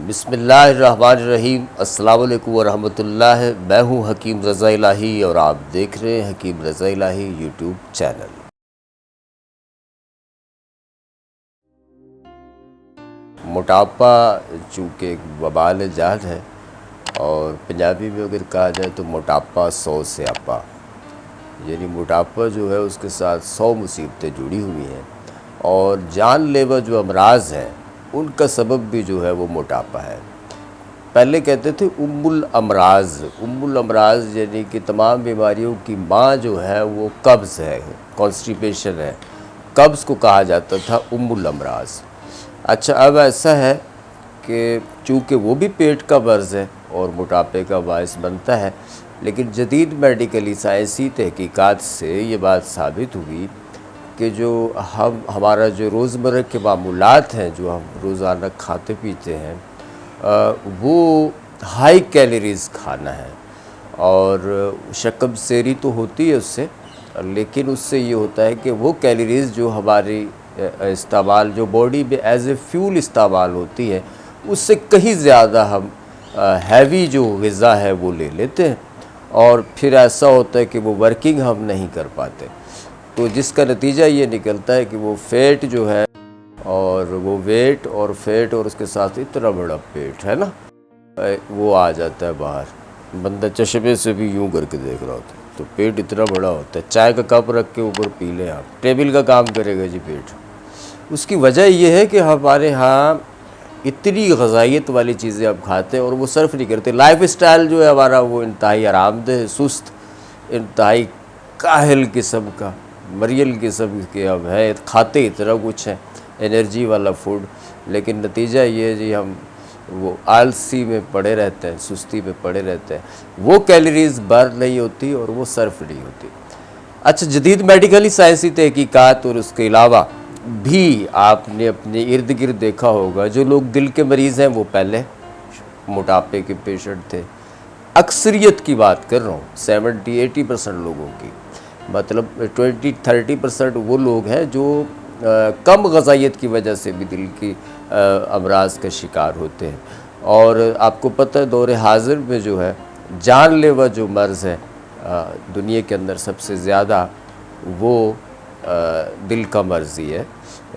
बिस्मिल्लाहिर्रहमानिर्रहीम। अस्सलाम वालेकुम वरहमतुल्लाह। मैं हूँ हकीम रज़ा इलाही और आप देख रहे हैं हकीम रज़ा इलाही यूट्यूब चैनल। मोटापा चूँकि एक वबाल जान है और पंजाबी में अगर कहा जाए तो मोटापा 100 से आपा, यानी मोटापा जो है उसके साथ 100 मुसीबतें जुड़ी हुई हैं और जानलेवा जो अमराज हैं उनका सबब भी जो है वो मोटापा है। पहले कहते थे उम्मुल अमराज यानी कि तमाम बीमारियों की माँ जो है वो कब्ज़ है, कॉन्स्टिपेशन है। कब्ज़ को कहा जाता था उम्मुल अमराज। अच्छा, अब ऐसा है कि चूँकि वो भी पेट का मर्ज़ है और मोटापे का बायस बनता है, लेकिन जदीद मेडिकली साइंसी तहकीकात से ये बात साबित हुई कि जो हमारा जो रोज़मर्रा के मामूलात हैं, जो हम रोज़ाना खाते पीते हैं, वो हाई कैलोरीज़ खाना है। और शक्म सेरी तो होती है उससे, लेकिन उससे ये होता है कि वो कैलोरीज़ जो हमारी इस्तेमाल जो बॉडी में एज ए फ्यूल इस्तेमाल होती है, उससे कहीं ज़्यादा हम हैवी जो ग़िज़ा है वो ले लेते हैं और फिर ऐसा होता है कि वो वर्किंग हम नहीं कर पाते। तो जिसका नतीजा ये निकलता है कि वो फ़ैट जो है और वो वेट और फैट और उसके साथ इतना बड़ा पेट है ना, वो आ जाता है बाहर। बंदा चश्मे से भी यूं करके देख रहा होता है तो पेट इतना बड़ा होता है, चाय का कप रख के ऊपर पी लें आप, टेबल का काम करेगा जी पेट। उसकी वजह यह है कि हमारे यहाँ इतनी ग़ज़ाइयत वाली चीज़ें अब खाते हैं और वो सर्फ नहीं करते। लाइफ स्टाइल जो है हमारा वो इंतहाई आरामदेह, सुस्त, इंतहाई काहिल किस्म का, मरियल किस्म के अब है। खाते इतना कुछ है, एनर्जी वाला फूड, लेकिन नतीजा ये है जी हम वो आलसी में पड़े रहते हैं, सुस्ती में पड़े रहते हैं। वो कैलोरीज़ बर्न नहीं होती और वो सर्फ नहीं होती। अच्छा, जदीद मेडिकली साइंसी तहकीकात और उसके अलावा भी आपने अपने इर्द गिर्द देखा होगा, जो लोग दिल के मरीज़ हैं वो पहले मोटापे के पेशेंट थे। अक्सरियत की बात कर रहा हूँ, 70-80% लोगों की, मतलब 20-30% वो लोग हैं जो कम ग़ज़ाइयत की वजह से भी दिल की अमराज का शिकार होते हैं। और आपको पता है दौर हाज़िर में जो है जानलेवा जो मर्ज़ है दुनिया के अंदर सबसे ज़्यादा, वो दिल का मर्ज़ ही है,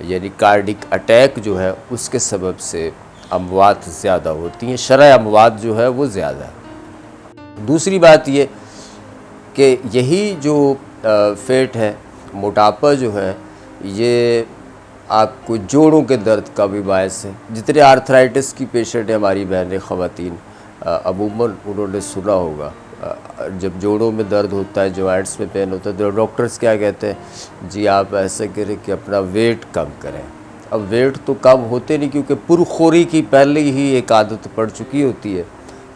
यानी कार्डिक अटैक जो है उसके सबब से अमवात ज़्यादा होती हैं, शरह अमवात जो है वो ज़्यादा है। दूसरी बात ये कि यही जो फ़ैट है, मोटापा जो है, ये आपको जोड़ों के दर्द का भी बायस है। जितने आर्थराइटिस की पेशेंट है हमारी बहनें ख़वातीन, अमूमन उन्होंने सुना होगा जब जोड़ों में दर्द होता है, जॉइंट्स में पेन होता है, तो डॉक्टर्स क्या कहते हैं जी, आप ऐसा करें कि अपना वेट कम करें। अब वेट तो कम होते नहीं, क्योंकि पुरखोरी की पहले ही एक आदत पड़ चुकी होती है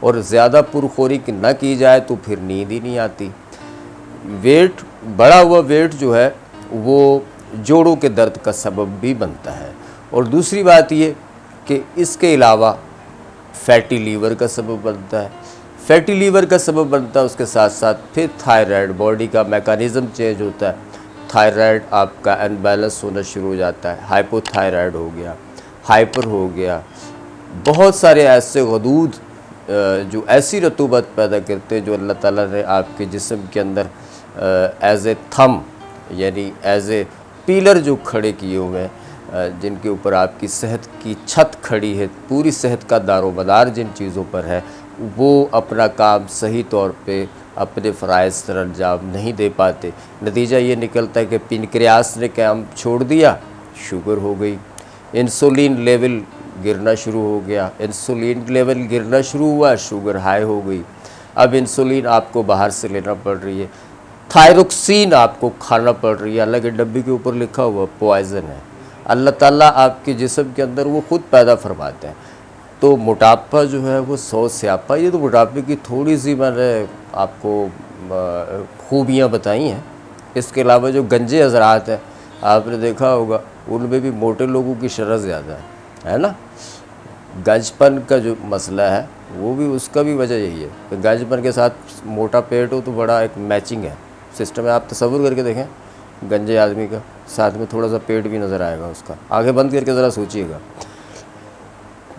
और ज़्यादा पुरखोरी ना की जाए तो फिर नींद ही नहीं आती। वेट, बढ़ा हुआ वेट जो है वो जोड़ों के दर्द का सबब भी बनता है। और दूसरी बात ये कि इसके अलावा फैटी लीवर का सबब बनता है। फैटी लीवर का सबब बनता है, उसके साथ साथ फिर थायराइड, बॉडी का मैकेनिज़्म चेंज होता है, थायराइड आपका अनबैलेंस होना शुरू हो जाता है, हाइपोथायराइड हो गया, हाइपर हो गया। बहुत सारे ऐसे गदूद जो ऐसी रतूबत पैदा करते हैं जो अल्लाह ताला ने आपके जिस्म के अंदर एज़ ए थम, यानी एज़ ए पिलर जो खड़े किए हुए हैं, जिनके ऊपर आपकी सेहत की छत खड़ी है, पूरी सेहत का दारोमदार जिन चीज़ों पर है, वो अपना काम सही तौर पे अपने फ़राइज़ सर अंजाम नहीं दे पाते। नतीजा ये निकलता है कि पेनक्रियास ने काम छोड़ दिया, शुगर हो गई, इंसुलिन लेवल गिरना शुरू हो गया, इंसुलिन लेवल गिरना शुरू हुआ, शुगर हाई हो गई। अब इंसुलिन आपको बाहर से लेना पड़ रही है, थायरोक्सिन आपको खाना पड़ रही है, हालांकि डब्बी के ऊपर लिखा हुआ पॉइज़न है। अल्लाह ताला आपके जिस्म के अंदर वो ख़ुद पैदा फरमाते हैं। तो मोटापा जो है वो 100 स्यापा। ये तो मोटापे की थोड़ी सी मैंने आपको खूबियाँ बताई हैं। इसके अलावा जो गंजे हज़रात हैं, आपने देखा होगा उनमें भी मोटे लोगों की शरह ज़्यादा है ना। गंजपन का जो मसला है वो भी, उसका भी वजह यही है कि गंजपन के साथ मोटा पेट हो तो बड़ा एक मैचिंग है, सिस्टम है। आप तसव्वुर करके देखें, गंजे आदमी का साथ में थोड़ा सा पेट भी नज़र आएगा उसका, आंखें बंद करके ज़रा सोचिएगा।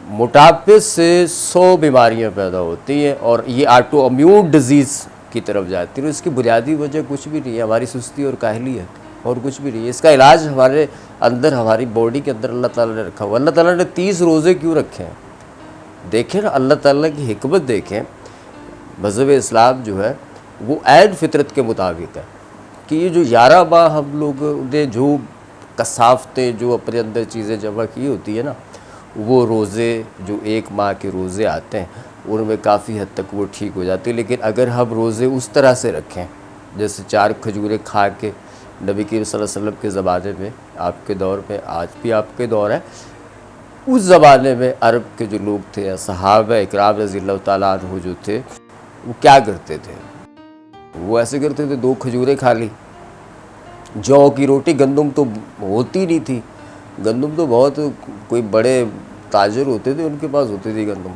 मोटापे से 100 बीमारियां पैदा होती हैं और ये ऑटो इम्यून डिजीज़ की तरफ जाती है। और इसकी बुनियादी वजह कुछ भी नहीं है, हमारी सुस्ती और काहली है, और कुछ भी नहीं है। इसका इलाज हमारे अंदर, हमारी बॉडी के अंदर अल्लाह ताला ने रखा हुआ। अल्लाह ताला ने 30 रोज़े क्यों रखे हैं? देखें ना, अल्लाह ताला की हिकमत देखें। मज़हब इस्लाम जो है वो ऐन फितरत के मुताबिक है कि ये जो 11 माह हम लोग ने जो कसावतें, जो अपने अंदर चीज़ें जमा की होती है ना, वो रोज़े जो 1 माह के रोज़े आते हैं उनमें काफ़ी हद तक वो ठीक हो जाती है। लेकिन अगर हम रोज़े उस तरह से रखें जैसे 4 खजूरें खा के नबी करीम सल्लल्लाहु अलैहि वसल्लम के ज़माने में, आपके दौर में, आज भी आपके दौर है, उस ज़माने में अरब के जो लोग थे, सहाबा इकराम रज़ियल्लाहु ताला अन्हु जो थे, वो क्या करते थे? वो ऐसे करते थे, 2 खजूरें खा ली, जौ की रोटी, गंदम तो होती नहीं थी, गंदम तो बहुत कोई बड़े ताजर होते थे उनके पास होती थी गंदम,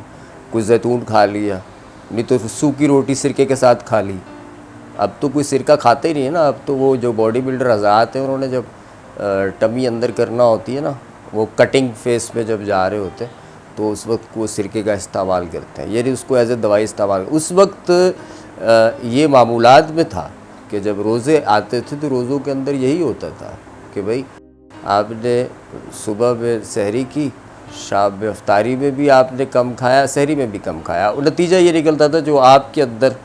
कोई जैतून खा लिया, नहीं तो सूखी रोटी सिरके के साथ खा ली। अब तो कोई सिरका खाते ही नहीं है ना। अब तो वो जो बॉडी बिल्डर हज़रात हैं, उन्होंने जब टमी अंदर करना होती है ना, वो कटिंग फेस में जब जा रहे होते हैं, तो उस वक्त वो सिरके का इस्तेमाल करते हैं, यानी उसको एज ए दवाई इस्तेमाल। उस वक्त ये मामूलात में था कि जब रोज़े आते थे तो रोज़ों के अंदर यही होता था कि भाई आपने सुबह में सहरी की, शाम में अफ्तारी में भी आपने कम खाया, सहरी में भी कम खाया, और नतीजा ये निकलता था जो आपके अंदर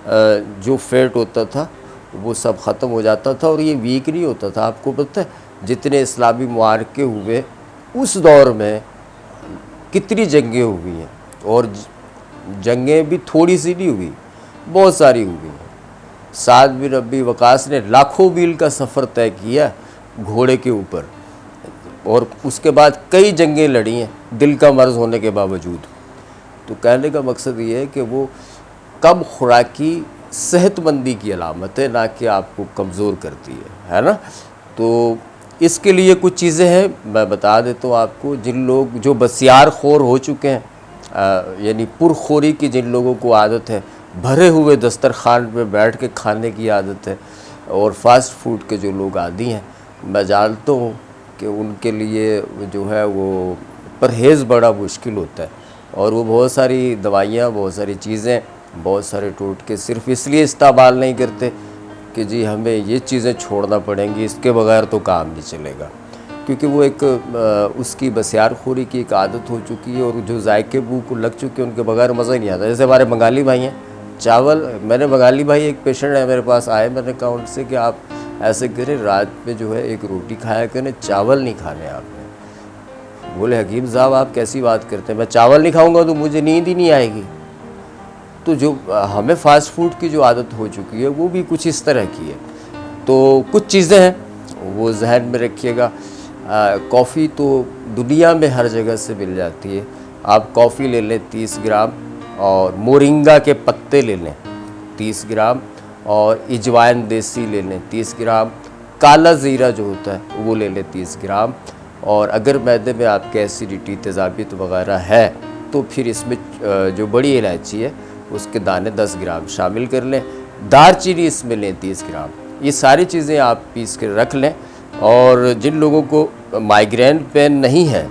जो फैट होता था वो सब ख़त्म हो जाता था और ये वीक नहीं होता था। आपको पता है जितने इस्लामी मुआरके हुए उस दौर में कितनी जंगें हुई हैं, और जंगें भी थोड़ी सी नहीं हुई, बहुत सारी हुई हैं। साद बिन रबी वकास ने लाखों मील का सफ़र तय किया घोड़े के ऊपर, और उसके बाद कई जंगें लड़ी हैं दिल का मर्ज़ होने के बावजूद। तो कहने का मकसद ये है कि वो कम खुराकी सेहतमंदी की अलामत है, ना कि आपको कमज़ोर करती है ना। तो इसके लिए कुछ चीज़ें हैं, मैं बता देता हूँ आपको। जिन लोग जो बसियार खोर हो चुके हैं, यानी पुरखोरी की जिन लोगों को आदत है, भरे हुए दस्तरखान पे बैठ के खाने की आदत है, और फास्ट फूड के जो लोग आदी हैं, मैं जानता हूँ कि उनके लिए जो है वो परहेज़ बड़ा मुश्किल होता है, और वो बहुत सारी दवाइयाँ, बहुत सारी चीज़ें, बहुत सारे टोटके सिर्फ़ इसलिए इस्तेमाल नहीं करते कि जी हमें ये चीज़ें छोड़ना पड़ेंगी, इसके बगैर तो काम नहीं चलेगा, क्योंकि वो एक उसकी बसियार खोरी की एक आदत हो चुकी है, और जो जायके मुँह को लग चुके हैं उनके बगैर मज़ा ही नहीं आता। जैसे हमारे बंगाली भाई हैं, चावल, मैंने बंगाली भाई, एक पेशेंट है मेरे पास आए, मैंने कहा उनसे कि आप ऐसे करें, रात में जो है एक रोटी खाया करें, चावल नहीं खाने आपने। बोले हकीम साहब आप कैसी बात करते हैं, मैं चावल नहीं खाऊंगा तो मुझे नींद ही नहीं आएगी। तो जो हमें फ़ास्ट फूड की जो आदत हो चुकी है वो भी कुछ इस तरह की है। तो कुछ चीज़ें हैं वो जहन में रखिएगा। कॉफ़ी तो दुनिया में हर जगह से मिल जाती है। आप कॉफ़ी ले लें 30 ग्राम, और मोरिंगा के पत्ते ले लें 30 ग्राम, और इजवाइन देसी ले लें 30 ग्राम, काला ज़ीरा जो होता है वो ले लें 30 ग्राम। और अगर मैदे में आपके एसिडिटी, तेज़ाबियत वगैरह है तो फिर इसमें जो बड़ी इलायची है उसके दाने 10 ग्राम शामिल कर लें। दालचीनी इसमें लें 30 ग्राम। ये सारी चीज़ें आप पीस कर रख लें। और जिन लोगों को माइग्रेन पेन नहीं है,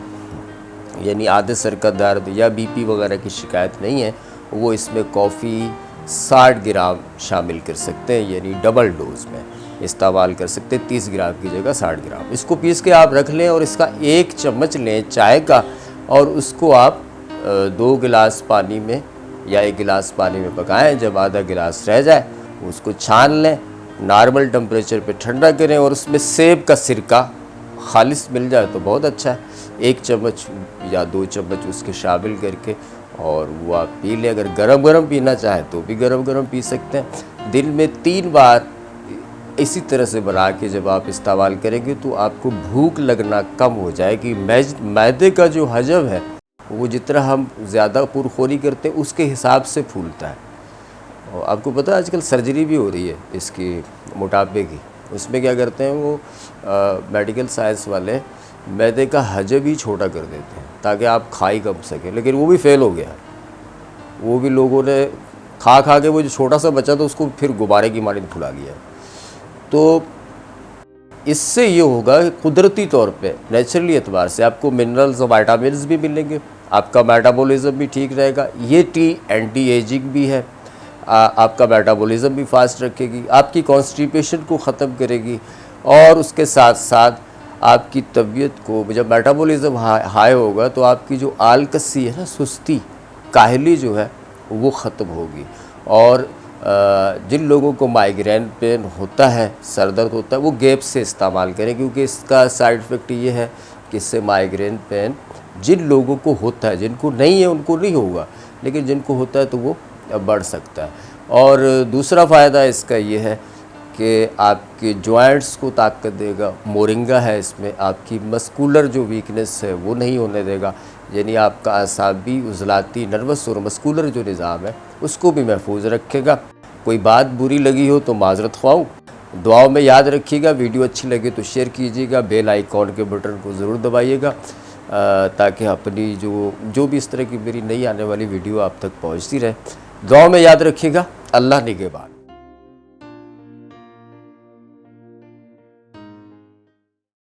यानी आधे सर का दर्द या बीपी वगैरह की शिकायत नहीं है, वो इसमें कॉफ़ी 60 ग्राम शामिल कर सकते हैं, यानी डबल डोज में इस्तेमाल कर सकते हैं, 30 ग्राम की जगह 60 ग्राम। इसको पीस के आप रख लें, और इसका 1 चम्मच लें चाय का, और उसको आप 2 गिलास पानी में या 1 गिलास पानी में पकाएं। जब आधा गिलास रह जाए उसको छान लें, नॉर्मल टेम्परेचर पे ठंडा करें, और उसमें सेब का सिरका खालिस मिल जाए तो बहुत अच्छा है, 1 चम्मच या 2 चम्मच उसके शामिल करके, और वो आप पी लें। अगर गरम गरम पीना चाहें तो भी गरम गरम पी सकते हैं। दिन में 3 बार इसी तरह से बना के जब आप इस्तेमाल करेंगे तो आपको भूख लगना कम हो जाएगी। मैदे का जो हजम है वो जितना हम ज़्यादा पुरखोरी करते हैं उसके हिसाब से फूलता है। और आपको पता है आजकल सर्जरी भी हो रही है इसकी, मोटापे की। उसमें क्या करते हैं वो मेडिकल साइंस वाले मैदे का हजम ही छोटा कर देते हैं ताकि आप खा ही कम सकें, लेकिन वो भी फेल हो गया। वो भी लोगों ने खा खा के वो जो छोटा सा बचा था उसको फिर गुब्बारे की मानी फुला लिया। तो इससे ये होगा कि कुदरती तौर पे, नेचुरली एतबार से आपको मिनरल्स और विटामिन्स भी मिलेंगे, आपका मेटाबॉलिज्म भी ठीक रहेगा। ये टी एंटी एजिंग भी है, आपका मेटाबॉलिज्म भी फास्ट रखेगी, आपकी कॉन्स्टिपेशन को ख़त्म करेगी और उसके साथ साथ आपकी तबीयत को, जब मेटाबॉलिज्म हाई होगा तो आपकी जो आलकसी है ना, सुस्ती, काहली जो है वो ख़त्म होगी। और जिन लोगों को माइग्रेन पेन होता है, सर दर्द होता है, वो गैप से इस्तेमाल करें, क्योंकि इसका साइड इफ़ेक्ट ये है कि इससे माइग्रेन पेन जिन लोगों को होता है, जिनको नहीं है उनको नहीं होगा, लेकिन जिनको होता है तो वो बढ़ सकता है। और दूसरा फ़ायदा इसका ये है कि आपके जॉइंट्स को ताकत देगा। मोरिंगा है इसमें, आपकी मस्कुलर जो वीकनेस है वो नहीं होने देगा, यानी आपका असाबी, उजलाती, नर्वस और मस्कुलर जो निज़ाम है उसको भी महफूज रखेगा। कोई बात बुरी लगी हो तो माजरत ख्वाह, दुआओं में याद रखिएगा। वीडियो अच्छी लगे तो शेयर कीजिएगा, बेल आइकॉन के बटन को ज़रूर दबाइएगा ताकि अपनी जो भी इस तरह की मेरी नई आने वाली वीडियो आप तक पहुंचती रहे। दुआओं में याद रखिएगा। अल्लाह निगहबान।